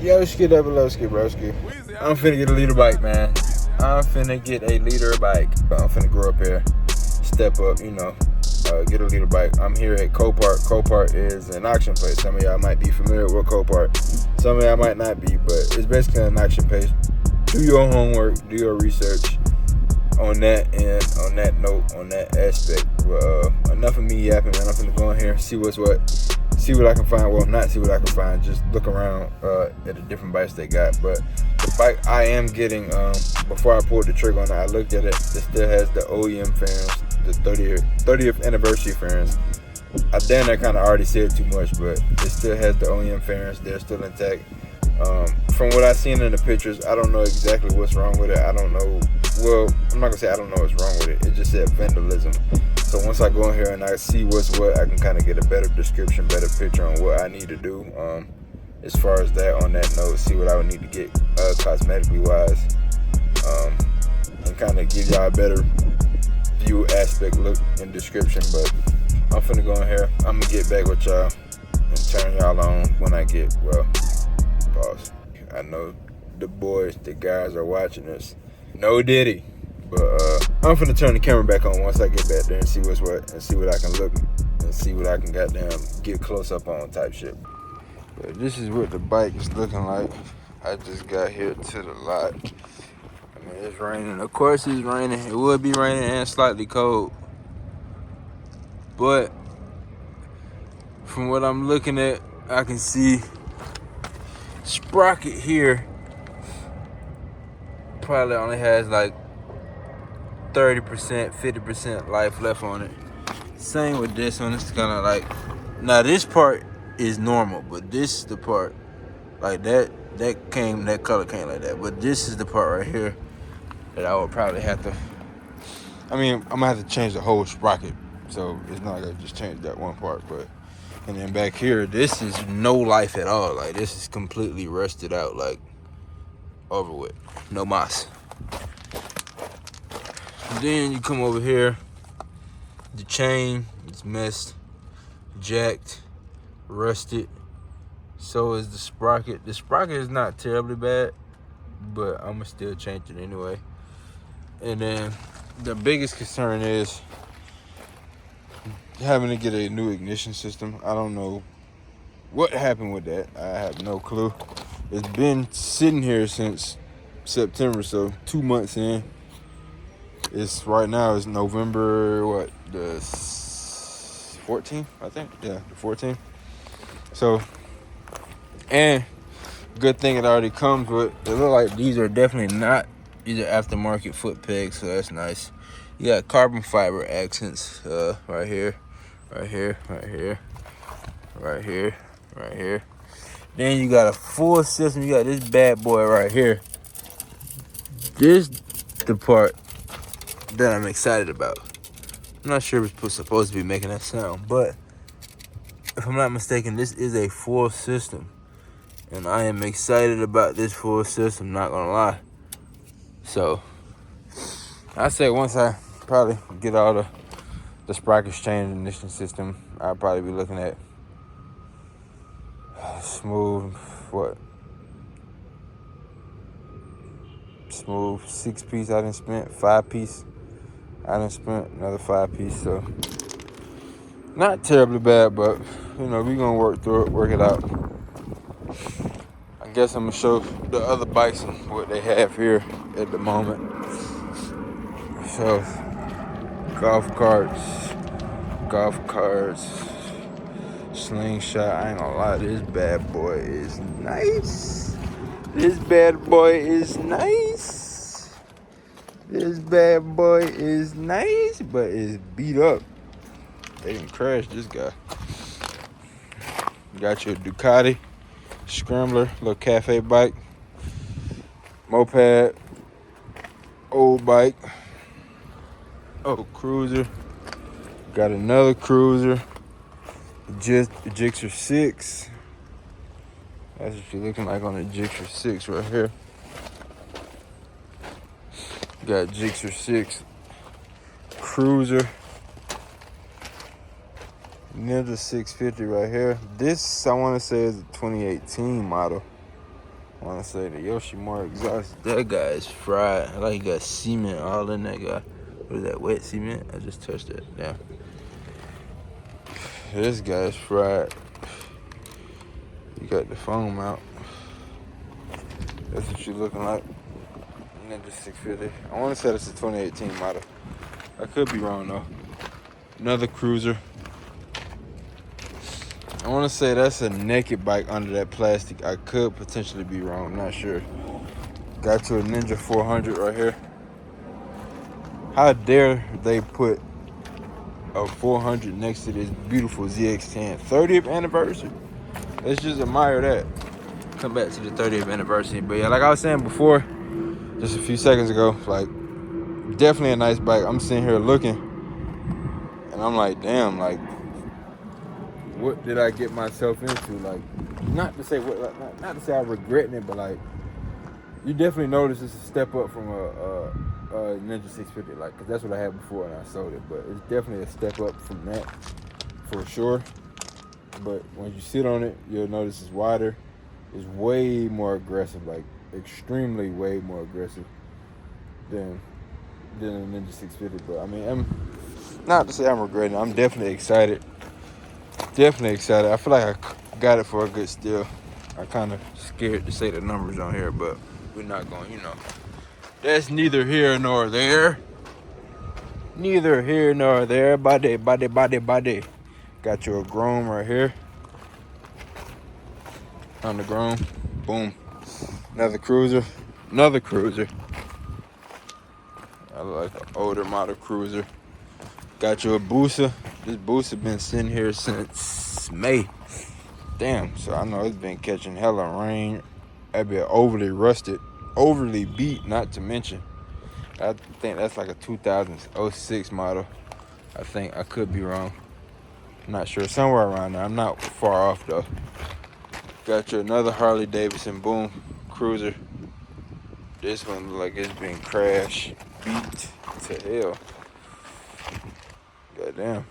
Yo, skid up, broski. I'm finna get a leader bike, man. I'm finna get a leader bike. I'm finna grow up here, step up, get a leader bike. I'm here at Copart. Copart is an auction place. Some of y'all might be familiar with Copart. Some of y'all might not be, but it's basically an auction place. Do your homework, do your research on that and on that note, on that aspect. Well, enough of me yapping, man. I'm finna go in here, see what's what. See what I can find. Well, not see what I can find. Just look around at the different bikes they got. But the bike I am getting, before I pulled the trigger on it, I looked at it. It still has the OEM fairings, the 30th anniversary fairings. I damn near kind of already said too much, but it still has the OEM fairings. They're still intact. From what I've seen in the pictures, I don't know exactly what's wrong with it. I don't know. Well, I'm not gonna say I don't know what's wrong with it. It just said vandalism. So once I go in here and I see what's what, I can kind of get a better description, better picture on what I need to do. As far as that, on that note, see what I would need to get cosmetically wise, and kind of give y'all a better view, aspect, look, and description. But I'm finna go in here. I'm gonna get back with y'all and turn y'all on when I get, well, pause. I know the boys, the guys are watching this. No diddy. But I'm finna turn the camera back on once I get back there and see what's what, and see what I can look and see what I can goddamn get close up on type shit. But this is what the bike is looking like. I just got here to the lot. I mean, it's raining. Of course it's raining. It would be raining and slightly cold. But from what I'm looking at, I can see sprocket here probably only has like 30%, 50% life left on it. Same with this one. It's kind of like, now this part is normal, but this is the part like that color came like that. But this is the part right here that I would probably have to, I'm gonna have to change the whole sprocket. So it's not like I just change that one part, but, and then back here, this is no life at all. Like this is completely rusted out, like over with, no moss. Then you come over here, the chain is messed, jacked, rusted. So is the sprocket. The sprocket is not terribly bad, but I'ma still change it anyway. And then the biggest concern is having to get a new ignition system. I don't know what happened with that. I have no clue. It's been sitting here since September, so 2 months in. It's right now is November, the 14th, I think? Yeah, the 14th. So, and good thing it already comes with, it look like these are definitely not, these are aftermarket foot pegs, so that's nice. You got carbon fiber accents right here. Then you got a full system. You got this bad boy right here. This the part that I'm excited about. I'm not sure if it's supposed to be making that sound, but if I'm not mistaken, this is a full system. And I am excited about this full system, not gonna lie. So, I say once I probably get all the sprockets changed, ignition system, I'll probably be looking at smooth 6-piece I done spent, 5-piece I done spent, another 5-piece, so not terribly bad, but we gonna work through it, work it out. I guess I'm gonna show the other bikes and what they have here at the moment. So golf carts, slingshot. I ain't gonna lie, this bad boy is nice. This bad boy is nice, but it's beat up. They done crashed this guy. You got your Ducati Scrambler, little cafe bike, moped, old bike, cruiser. Got another cruiser, just a Gixxer 6. That's what you're looking like on a Gixxer 6 right here. Got Gixxer 6 cruiser. Ninja 650 right here. This, I want to say, is a 2018 model. I want to say the Yoshimura exhaust. That guy is fried. Like he got cement all in that guy. What is that, wet cement? I just touched it. Damn. This guy's fried. You got the foam out. That's what you're looking like. Ninja 650. I want to say it's a 2018 model. I could be wrong though. Another cruiser. I want to say that's a naked bike under that plastic. I could potentially be wrong. I'm not sure. Got to a Ninja 400 right here. How dare they put a 400 next to this beautiful ZX10 30th anniversary? Let's just admire that. Come back to the 30th anniversary. But yeah, like I was saying before, just a few seconds ago, like definitely a nice bike. I'm sitting here looking and I'm like, damn, like what did I get myself into? Like, not to say not to say I'm regretting it, but like you definitely notice it's a step up from a Ninja 650, like, cause that's what I had before and I sold it. But it's definitely a step up from that for sure. But when you sit on it, you'll notice it's wider. It's way more aggressive, like extremely way more aggressive than a Ninja 650. But I mean, I'm not to say I'm regretting it. I'm definitely excited. Definitely excited. I feel like I got it for a good steal. I'm kind of scared to say the numbers on here, but we're not going, you know. That's neither here nor there. Neither here nor there. Body. Got your Chrome right here. On the Chrome. Boom. Another cruiser. I like an older model cruiser. Got you a Busa. This Busa been sitting here since May. Damn, so I know it's been catching hella rain. That be overly rusted, overly beat, not to mention. I think that's like a 2006 model. I think, I could be wrong. I'm not sure, somewhere around there. I'm not far off though. Got you another Harley Davidson, boom, cruiser. This one look like it's been crashed, beat to hell. Goddamn.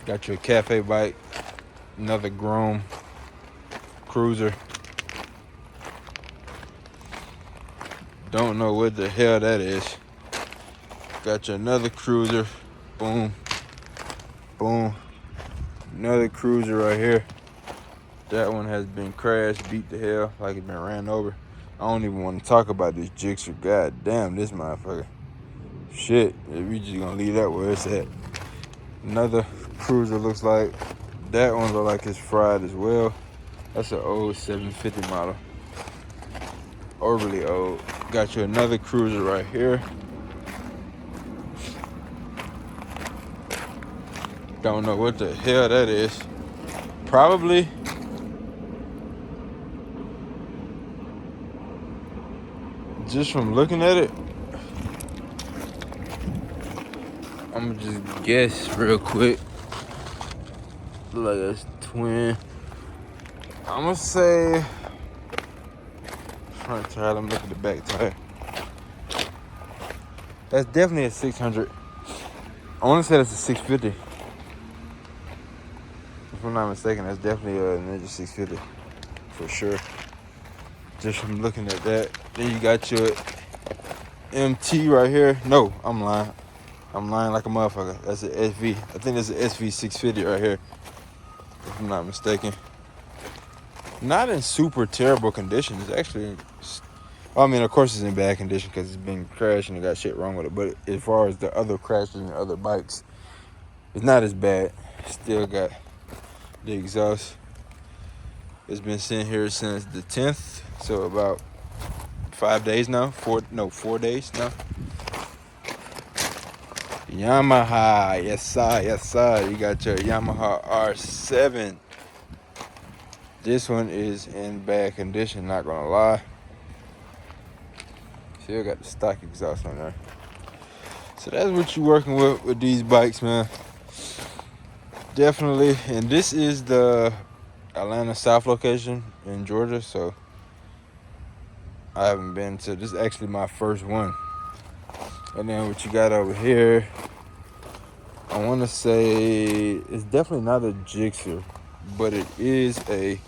Got you a cafe bike, another Chrome cruiser. Don't know what the hell that is. Got you another cruiser, boom, boom. Another cruiser right here. That one has been crashed, beat to hell, like it's been ran over. I don't even want to talk about this Gixxer. God damn, this motherfucker. Shit, we just gonna leave that where it's at. Another cruiser looks like. That one look like it's fried as well. That's an old 750 model. Overly old. Got you another cruiser right here. Don't know what the hell that is. Probably just from looking at it, I'm gonna just guess real quick. Look like it's twin. I'm gonna say front tire. Let me look at the back tire. That's definitely a 600. I want to say that's a 650. If I'm not mistaken, that's definitely a Ninja 650 for sure. Just from looking at that. Then you got your MT right here. No, I'm lying. I'm lying like a motherfucker. That's an SV. I think that's an SV 650 right here, if I'm not mistaken. Not in super terrible condition. It's actually, I mean, of course it's in bad condition because it's been crashing and got shit wrong with it. But as far as the other crashes and other bikes, it's not as bad. Still got the exhaust. It's been sitting here since the 10th, so about 5 days now. 4 days now. Yamaha, yes sir. You got your Yamaha R7. This one is in bad condition, not gonna lie. Still got the stock exhaust on there. So that's what you're working with these bikes, man. Definitely. And this is the Atlanta South location in Georgia, so I haven't been to, this is actually my first one. And then what you got over here, I want to say it's definitely not a Gixxer, but it is a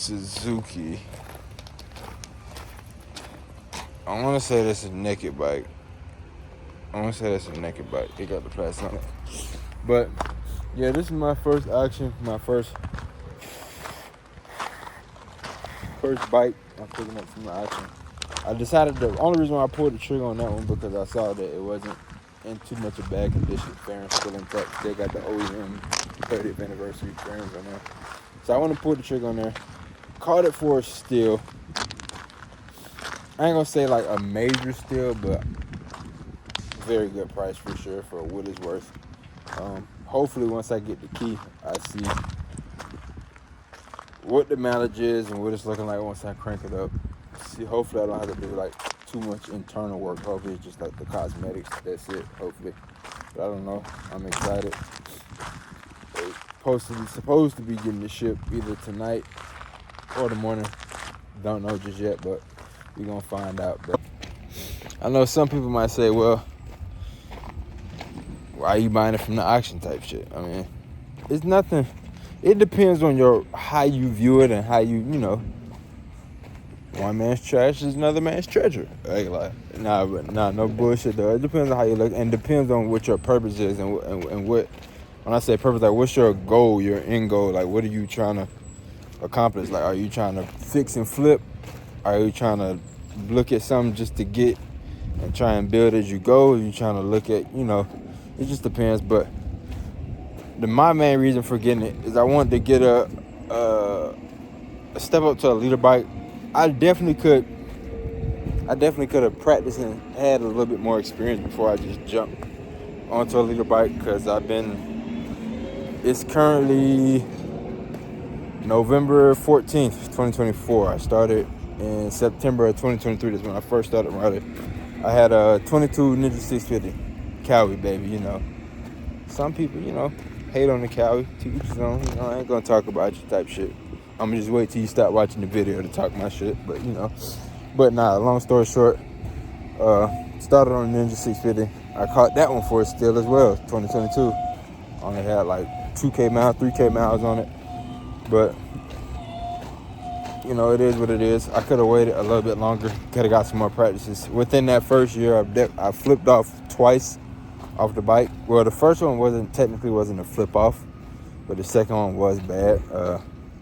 Suzuki. I want to say that's a naked bike. It got the plastic on it. But yeah, this is my first action, my first bike I'm picking up from the action. I decided the only reason why I pulled the trigger on that one because I saw that it wasn't in too much of bad condition. Fairings still intact. They got the OEM 30th anniversary fairings on there. So I want to pull the trigger on there. Caught it for a steal. I ain't gonna say like a major steal, but very good price for sure for what it's worth. Hopefully once I get the key, I see what the mileage is and what it's looking like once I crank it up. See, hopefully I don't have to do like too much internal work. Hopefully it's just like the cosmetics. That's it. Hopefully, but I don't know. I'm excited. Supposed to be getting the ship either tonight or the morning. Don't know just yet, but we're gonna find out. But I know some people might say, well, why are you buying it from the auction type shit? I mean, it's nothing. It depends on how you view it and how you know. One man's trash is another man's treasure. No bullshit though. It depends on how you look, and depends on what your purpose is and what. When I say purpose, like what's your goal, your end goal? Like what are you trying to accomplish? Like are you trying to fix and flip? Are you trying to look at something just to get and try and build as you go? Are you trying to look at, it just depends. But my main reason for getting it is I wanted to get a step up to a leader bike. I definitely could have practiced and had a little bit more experience before I just jumped onto a leader bike, because it's currently November 14th, 2024. I started in September of 2023. That's when I first started riding. I had a 22 Ninja 650 Kawi, baby, Some people, hate on the Kawi. To each his own. I ain't gonna talk about you type shit. I'm gonna just wait till you stop watching the video to talk my shit. But, long story short, started on the Ninja 650. I caught that one for a steal as well, 2022. Only had like 2K miles, 3K miles on it. But, it is what it is. I could have waited a little bit longer. Could have got some more practices. Within that first year, I flipped off twice off the bike. Well, the first one wasn't a flip off, but the second one was bad.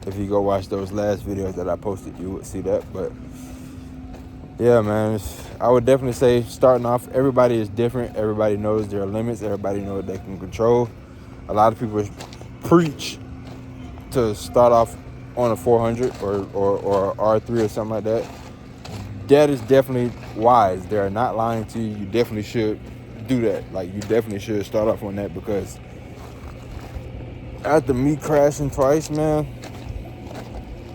If you go watch those last videos that I posted, you would see that. But yeah, man, I would definitely say starting off, everybody is different. Everybody knows their limits. Everybody knows what they can control. A lot of people preach to start off on a 400 or R3 or something like that. That is definitely wise. They're not lying to you. You definitely should do that. Like, you definitely should start off on that, because after me crashing twice, man,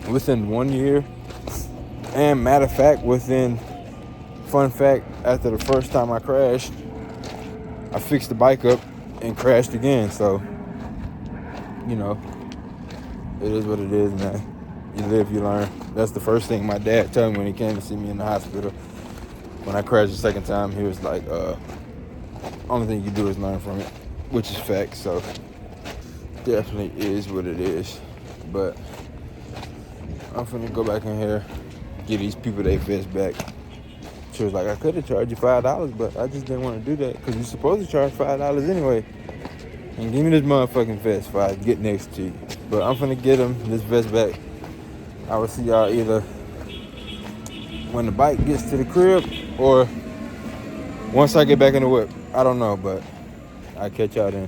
within 1 year, and matter of fact, fun fact, after the first time I crashed, I fixed the bike up and crashed again. So, it is what it is, man. You live, you learn. That's the first thing my dad told me when he came to see me in the hospital. When I crashed the second time, he was like, only thing you do is learn from it, which is fact. So definitely is what it is. But I'm finna go back in here, get these people their vest back. She was like, I could have charged you $5, but I just didn't want to do that, because you're supposed to charge $5 anyway. And give me this motherfucking vest before I get next to you. But I'm finna get him this vest back. I will see y'all either when the bike gets to the crib or once I get back in the whip. I don't know, but I'll catch y'all then.